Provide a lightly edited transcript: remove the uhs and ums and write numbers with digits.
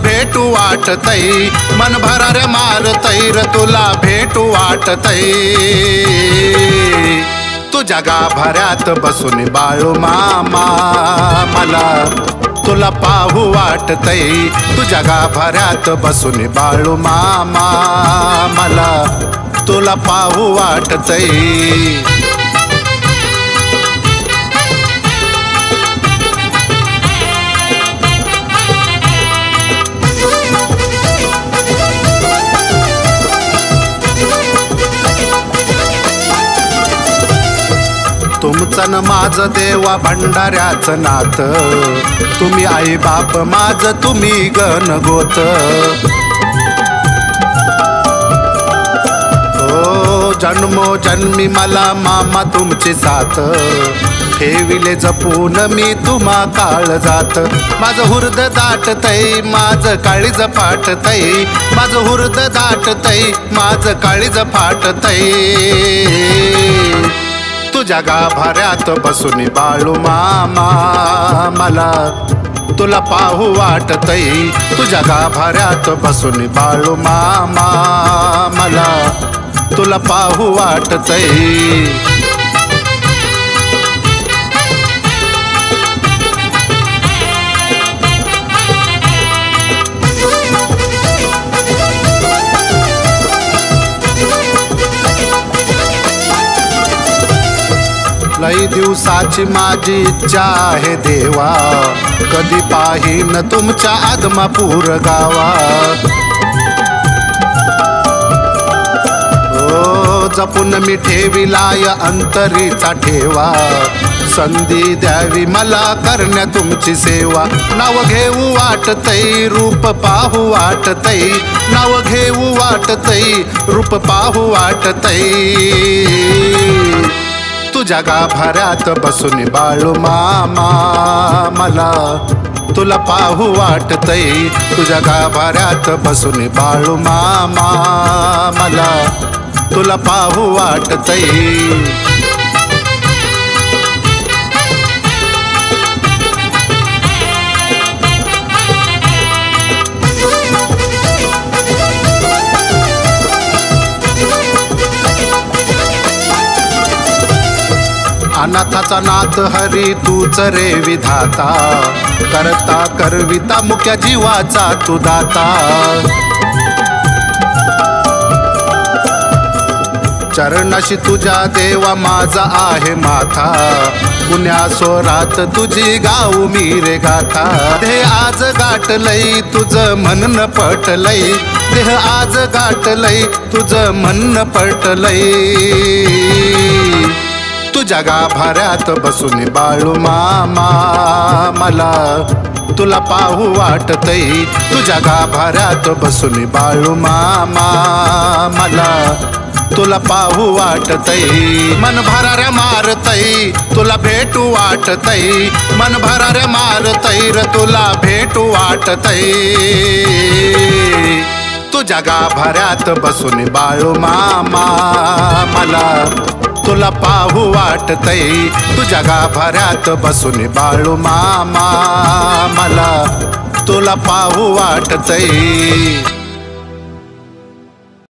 भेटू वाटतय, मन भराऱ्या मारतय र तुला भेटू वाटतय। तुझ्या गाभाऱ्यात बसून बाळू मामा मला तुला पाहू वाटतय, तुझ्या गाभाऱ्यात बसून बाळू मामा मला तुला पाहू वाटतय। तुमचं न माझं देवा भंडाऱ्याचं नात, तुम्ही आई बाप माझं तुम्ही गणगोत। ओ जन्मो जन्मी मला मामा तुमची साथ, ठेविले जपून मी तुम्हा काळ जात। माझं हुर्द दाटतय माझं काळीज फाटतय, माझं हुर्द दाटतय माझं काळीज फाटतय। तुझ्या गाभाऱ्यात बसून बाळू मामा मला तुला पाहू वाटतय, तुझ्या गाभाऱ्यात बसून बाळू मामा मला तुला पाहू वाटतय। लई दिवसाची माझी इच्छा आहे देवा, कधी पाहीन तुमच्या आदमापूर गावा। ओ जपून मी ठेविलाय अंतरीचा ठेवा, संधी द्यावी मला करण्या तुमची सेवा। नाव घेऊ वाटतय रूप पाहू वाटतय, नाव घेऊ वाटतय रूप पाहू वाटतय। तुझ्या गाभाऱ्यात बसून बाळू मामा मला तुला पाहू वाटतय, तुझ्या गाभाऱ्यात बसून बाळू मामा मला तुला पाहू वाटतय। अनाथाचा नाथ हरी तूच रे विधाता, करता करविता मुक्या जीवाचा तू दाता। चरणाशी तुझ्या देवा माझा आहे माथा, पुण्या सोरात तुझी गाऊ मी रे गाथा। देह आज गाठलय तुझं म्हणणं पटलय, देह आज गाठलय तुझं म्हणणं पटलय। तुझ्या गाभाऱ्यात बसून बाळू मामा मला तुला पाहू वाटतय, तुझ्या गाभाऱ्यात बसून बाळू मामा मला तुला पाहू वाटतय। मन भराऱ्या मारतय तुला भेटू वाटतय, मन भराऱ्या मारतय र तुला भेटू वाटतय। तुझ्या गाभाऱ्यात बसून बाळू मामा मला तुला पाहू वाटतय, तुझ्या गाभाऱ्यात बसून बाळू मामा मला तुला पाहू वाटतय।